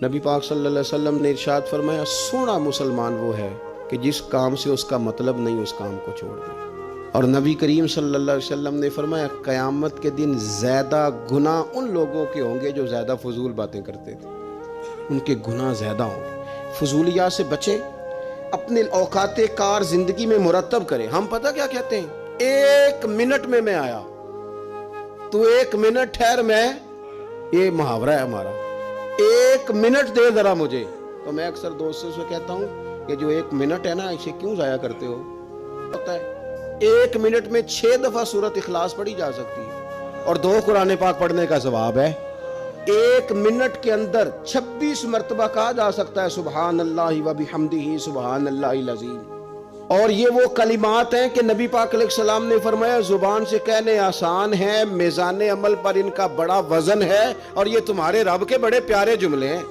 نبی پاک صلی اللہ علیہ وسلم نے ارشاد فرمایا سونا مسلمان وہ ہے کہ جس کام سے اس کا مطلب نہیں اس کام کو چھوڑ دے۔ اور نبی کریم صلی اللہ علیہ وسلم نے فرمایا قیامت کے دن زیادہ گناہ ان لوگوں کے ہوں گے جو زیادہ فضول باتیں کرتے تھے، ان کے گناہ زیادہ ہوں گے۔ فضولیات سے بچیں، اپنے اوقات کار زندگی میں مرتب کریں۔ ہم پتہ کیا کہتے ہیں، 1 منٹ میں آیا، تو 1 منٹ ٹھہر، میں یہ محاورہ ہے ہمارا، 1 منٹ دے ذرا مجھے۔ تو میں اکثر دوستوں سے کہتا ہوں کہ جو 1 منٹ ہے نا اسے کیوں ضائع کرتے ہو؟ پتہ ہے 1 منٹ میں 6 دفعہ سورۃ اخلاص پڑھی جا سکتی ہے اور 2 قرآن پاک پڑھنے کا ثواب ہے۔ 1 منٹ کے اندر 26 مرتبہ کہا جا سکتا ہے سبحان اللہ و بحمدہ سبحان اللہ العظیم۔ اور یہ وہ کلمات ہیں کہ نبی پاک علیہ السلام نے فرمایا زبان سے کہنے آسان ہیں، میزان عمل پر ان کا بڑا وزن ہے، اور یہ تمہارے رب کے بڑے پیارے جملے ہیں۔